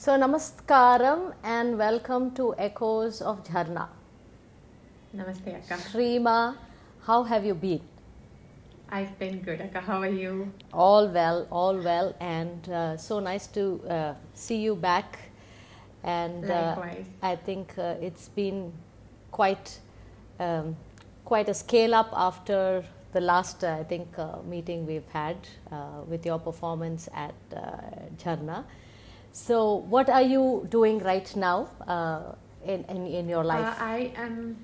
So, namaskaram and welcome to Echoes of Jharna. Namaste, Akka. Shreema, how have you been? I've been good, Akka. How are you? All well, and so nice to see you back. And Likewise. I think it's been quite a scale up after the last, meeting we've had with your performance at Jharna. So, what are you doing right now in your life? I am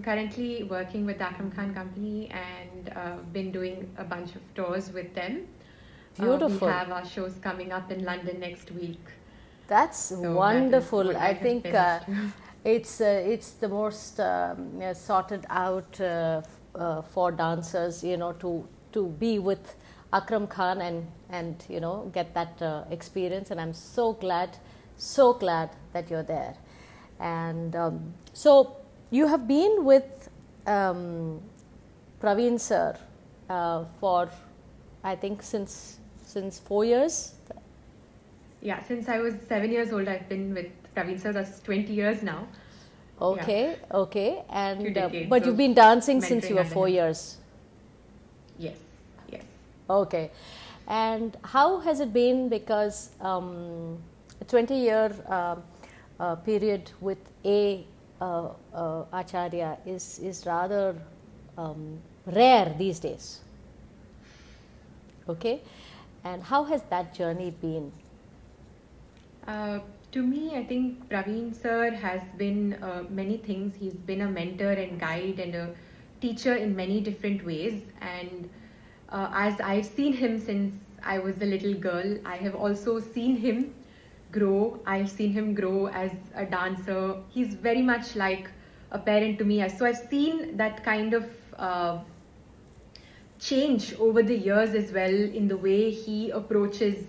currently working with the Acclaim company and been doing a bunch of tours with them. Beautiful. We have our shows coming up in London next week. That's So wonderful. that is what I have think been up to. it's the most sorted out for dancers, to be with Akram Khan and get that experience. And I'm so glad that you're there. And so you have been with Praveen sir for I think since 4 years. Yeah, since I was 7 years old, I've been with Praveen sir. That's 20 years now. Okay. Few And decades but you've of been dancing since you mentoring were under 4 him. years. Yes. Okay. And how has it been? Because a 20-year period with a Acharya is rather rare these days. Okay. And how has that journey been? To me, I think Praveen sir has been many things. He's been a mentor and guide and a teacher in many different ways. And as I've seen him since I was a little girl, I have also seen him grow. I've seen him grow as a dancer. He's very much like a parent to me. So I've seen that kind of change over the years as well in the way he approaches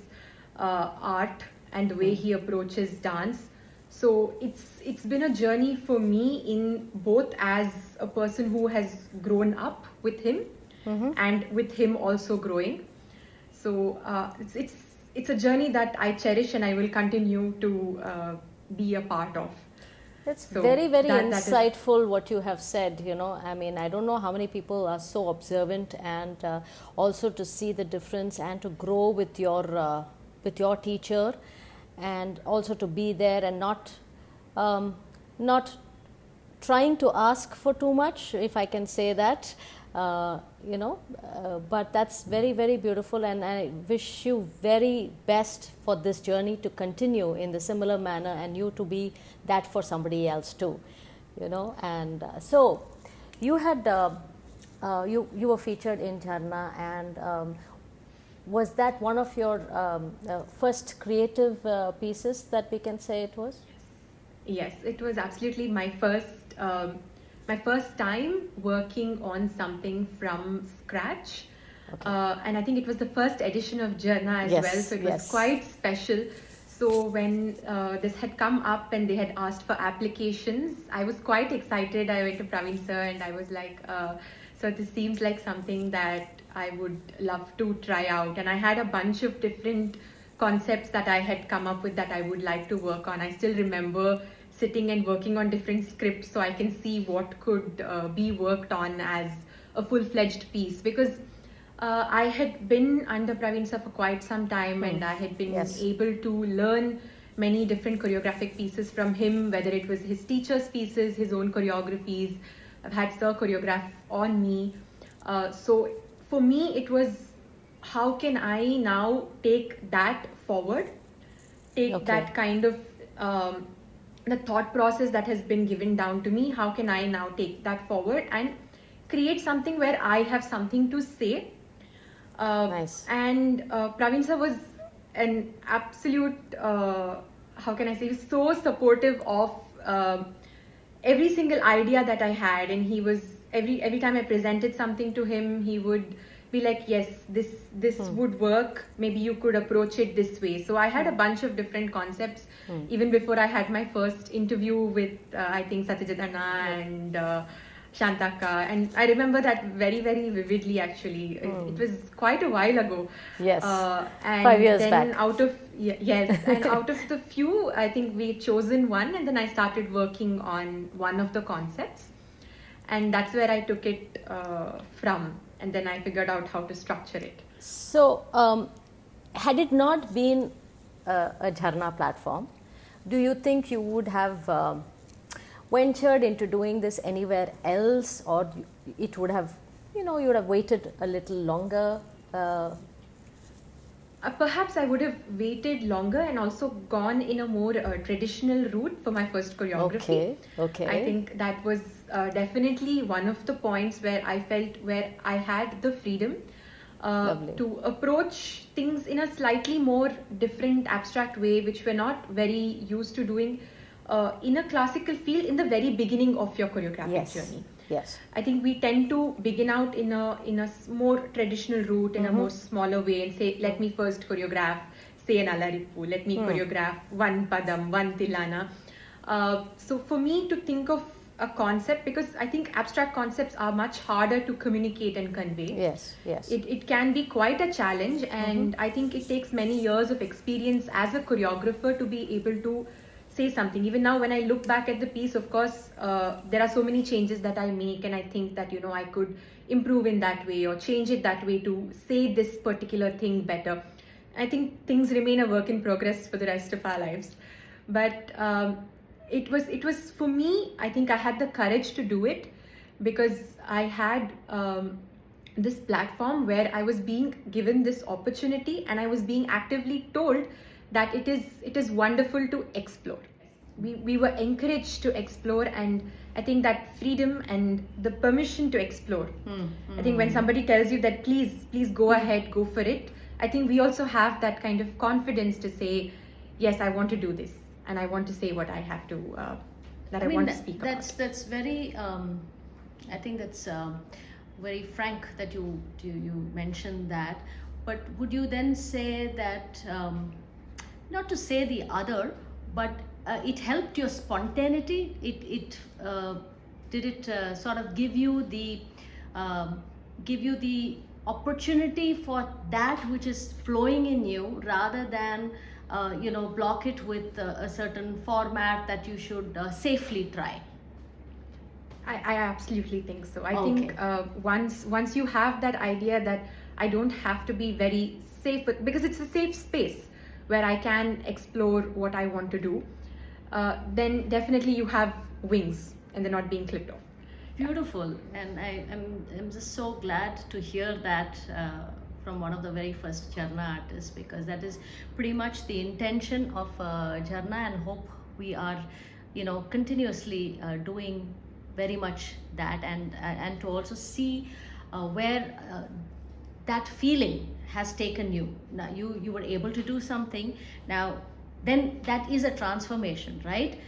art and the way he approaches dance. So it's been a journey for me in both as a person who has grown up with him and with him also growing. So it's a journey that I cherish and I will continue to be a part of. It's So very that is- insightful what you have said. I mean, I don't know how many people are so observant, and also to see the difference and to grow with your teacher, and also to be there and not trying to ask for too much, if I can say that. But that's very beautiful, and I wish you very best for this journey to continue in the similar manner, and you to be that for somebody else too. And so you had you were featured in Jharna, and was that one of your first creative pieces that we can say it was? Yes, it was absolutely my first time working on something from scratch. Okay. And I think it was the first edition of Jharna as Yes, well, so it yes. was quite special. So when this had come up and they had asked for applications, I was quite excited. I went to Praveen sir and I was like, "Sir, this seems like something that I would love to try out." And I had a bunch of different concepts that I had come up with that I would like to work on. I still remember sitting and working on different scripts so I can see what could be worked on as a full-fledged piece, because I had been under Praveen sir for quite some time and I had been Yes. able to learn many different choreographic pieces from him, whether it was his teacher's pieces, his own choreographies. I've had sir choreograph on me. So for me it was, how can I now take that forward, take Okay. that kind of the thought process that has been given down to me, how can I now take that forward and create something where I have something to say. Nice. And Praveen sir was an absolute, how can I say, so supportive of every single idea that I had, and he was every time I presented something to him, he would be like, "Yes, this would work. Maybe you could approach it this way." So I had a bunch of different concepts even before I had my first interview with I think Satyajit and Shantaka, and I remember that very vividly. Actually, it was quite a while ago. Yes. And 5 years then back. out of Yes, and out of the few, I think we chosen one, and then I started working on one of the concepts, and that's where I took it from, and then I figured out how to structure it. So, had it not been a Jharna platform, do you think you would have ventured into doing this anywhere else, or it would have, you would have waited a little longer? Perhaps I would have waited longer and also gone in a more traditional route for my first choreography. Okay. I think that was definitely one of the points where I felt where I had the freedom to approach things in a slightly more different, abstract way, which we're not very used to doing in a classical field in the very beginning of your choreographic journey. Yes. I think we tend to begin out in a more traditional route, in a more smaller way, and say, let me first choreograph, say an Alaripu, let me choreograph one Padam, one Tilana. So for me to think of a concept, because I think abstract concepts are much harder to communicate and convey. Yes. It can be quite a challenge, and I think it takes many years of experience as a choreographer to be able to say something. Even now, when I look back at the piece, of course, there are so many changes that I make, and I think that, I could improve in that way or change it that way to say this particular thing better. I think things remain a work in progress for the rest of our lives. But it was for me, I think I had the courage to do it because I had this platform where I was being given this opportunity, and I was being actively told that it is wonderful to explore. We were encouraged to explore, and I think that freedom and the permission to explore. I think when somebody tells you that please go ahead, go for it, I think we also have that kind of confidence to say, yes, I want to do this, and I want to say what I have to, I want to speak about. That's very, I think that's very frank that you mentioned that. But would you then say that, not to say the other, but it helped your spontaneity? Did it sort of give you the opportunity for that which is flowing in you, rather than block it with a certain format that you should safely try? I absolutely think so. I think once you have that idea that I don't have to be very safe because it's a safe space where I can explore what I want to do, then definitely you have wings and they're not being clipped off. Beautiful. And I'm just so glad to hear that from one of the very first Jharna artists, because that is pretty much the intention of Jharna, and hope we are continuously doing very much that, and to also see where that feeling has taken you. Now you were able to do something. Now then that is a transformation, right?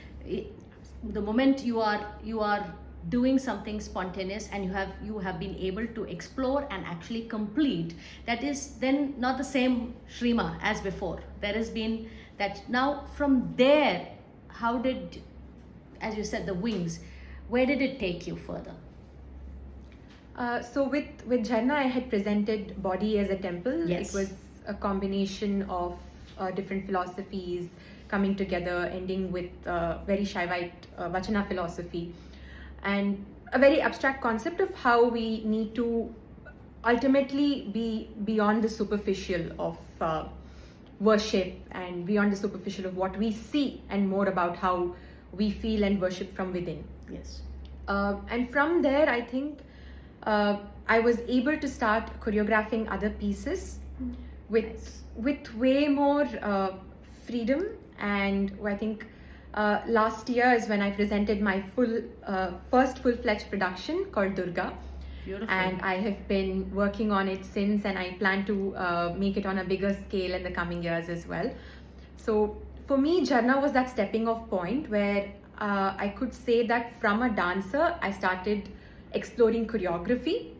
The moment you are doing something spontaneous and you have been able to explore and actually complete, that is then not the same Shreema as before. There has been that. Now from there, how did, as you said, the wings, where did it take you further? So with Jharna, I had presented Body as a Temple. Yes. It was a combination of different philosophies coming together, ending with very Shaivite Vachana philosophy, and a very abstract concept of how we need to ultimately be beyond the superficial of worship and beyond the superficial of what we see, and more about how we feel and worship from within. Yes. And from there, I think I was able to start choreographing other pieces with way more freedom. And I think last year is when I presented my first full-fledged production called Durga. Beautiful. And I have been working on it since, and I plan to make it on a bigger scale in the coming years as well. So for me, Jharna was that stepping off point where I could say that from a dancer, I started exploring choreography.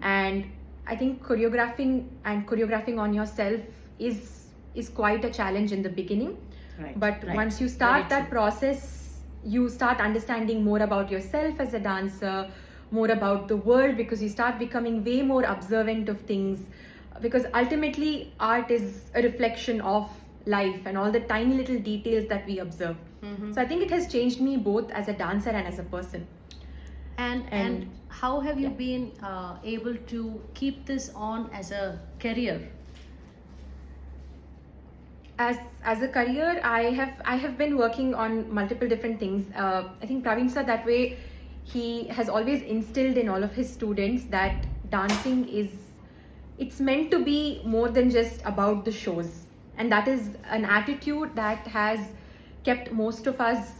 And I think choreographing on yourself is quite a challenge in the beginning. Right. But once you start that process, you start understanding more about yourself as a dancer, more about the world, because you start becoming way more observant of things, because ultimately art is a reflection of life and all the tiny little details that we observe. So I think it has changed me both as a dancer and as a person. And how have you been able to keep this on as a career? As a career, I have been working on multiple different things. I think Praveen sir, that way, he has always instilled in all of his students that dancing it's meant to be more than just about the shows, and that is an attitude that has kept most of us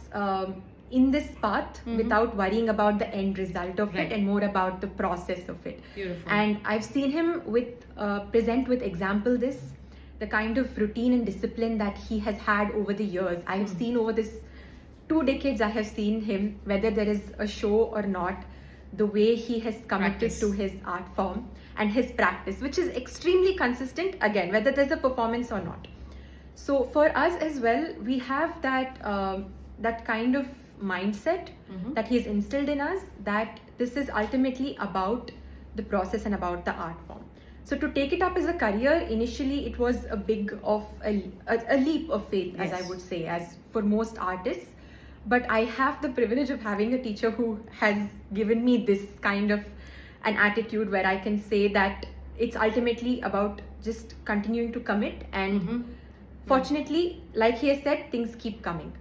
in this path without worrying about the end result of it, and more about the process of it. Beautiful. And I've seen him present with example the kind of routine and discipline that he has had over the years. I have seen over this 2 decades, I have seen him, whether there is a show or not, the way he has committed to his art form and his practice, which is extremely consistent, again, whether there's a performance or not. So for us as well, we have that kind of mindset that he's instilled in us, that this is ultimately about the process and about the art form. So to take it up as a career, initially it was a leap of faith, as I would say, as for most artists. But I have the privilege of having a teacher who has given me this kind of an attitude where I can say that it's ultimately about just continuing to commit, and fortunately, like he has said, things keep coming.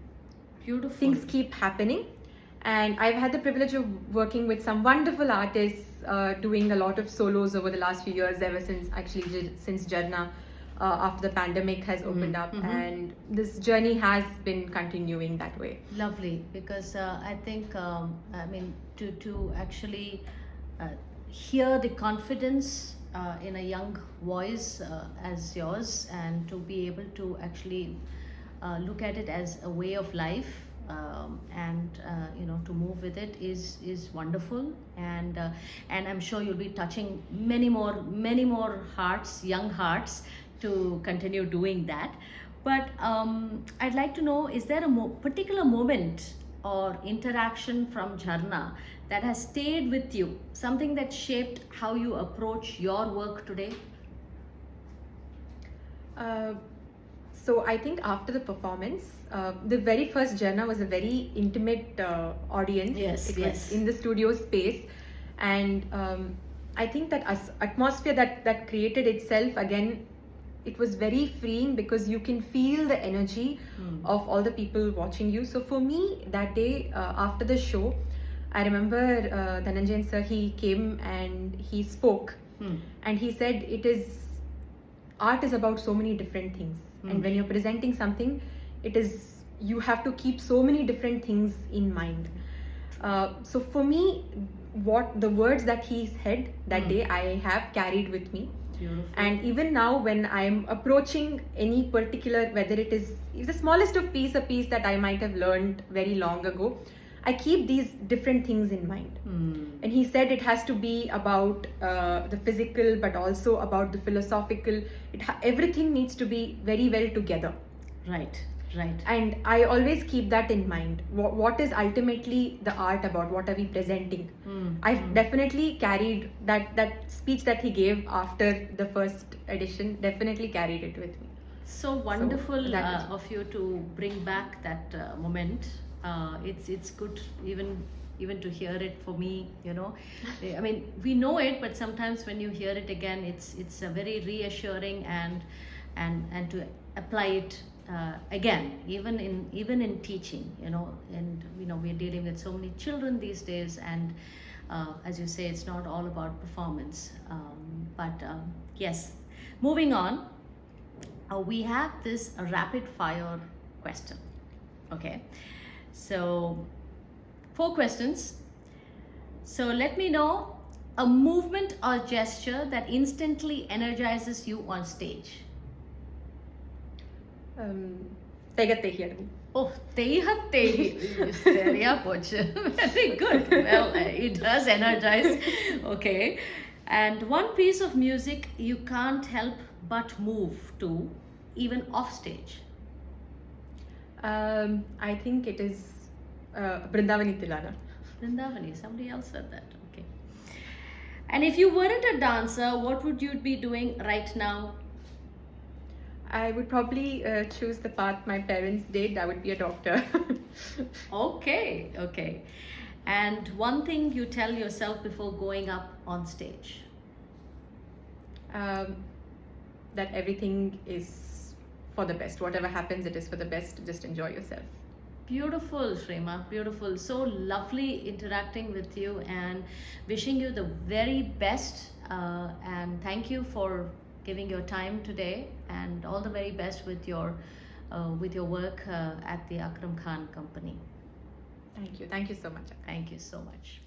Beautiful. Things keep happening, and I've had the privilege of working with some wonderful artists, doing a lot of solos over the last few years, ever since Jharna, after the pandemic has opened up, and this journey has been continuing that way. Lovely, because I think to actually hear the confidence in a young voice as yours, and to be able to actually look at it as a way of life, and to move with it is wonderful, and I'm sure you'll be touching many more hearts, young hearts, to continue doing that. But I'd like to know, is there a particular moment or interaction from Jharna that has stayed with you, something that shaped how you approach your work today? So I think after the performance, the very first Jharna was a very intimate audience. It was in the studio space, and I think that atmosphere that created itself, again, it was very freeing, because you can feel the energy of all the people watching you. So for me, that day after the show, I remember Dhananjayan sir, he came and he spoke, and he said, art is about so many different things, and when you're presenting something, you have to keep so many different things in mind. So for me, what the words that he said that day, I have carried with me. Beautiful. And even now, when I'm approaching any particular, whether it is the smallest of a piece that I might have learned very long ago, I keep these different things in mind. And he said it has to be about the physical, but also about the philosophical. Everything needs to be very well together. Right. And I always keep that in mind. What is ultimately the art about? What are we presenting? I've definitely carried that speech that he gave after the first edition, definitely carried it with me. So wonderful of you to bring back that moment. It's good even to hear it for me, I mean, we know it, but sometimes when you hear it again, it's a very reassuring, and to apply it again, even in teaching, and we're dealing with so many children these days, and as you say, it's not all about performance, but yes. Moving on, we have this rapid fire question. Okay, so 4 questions. So let me know a movement or gesture that instantly energizes you on stage. Tegatehiyadu. Oh, Tehi. Seriya pochu. Very good. Well, it does energize. Okay. And one piece of music you can't help but move to, even off stage. I think it is Brindavani Tilana. Brindavani, somebody else said that. Okay. And if you weren't a dancer, what would you be doing right now? I would probably choose the path my parents did. I would be a doctor. Okay, okay. And one thing you tell yourself before going up on stage? That everything is for the best. Whatever happens, it is for the best. Just enjoy yourself. Beautiful, Shreema, beautiful. So lovely interacting with you and wishing you the very best. And thank you for giving your time today, and all the very best with your work at the Akram Khan Company. Thank you. Thank you so much. Thank you so much.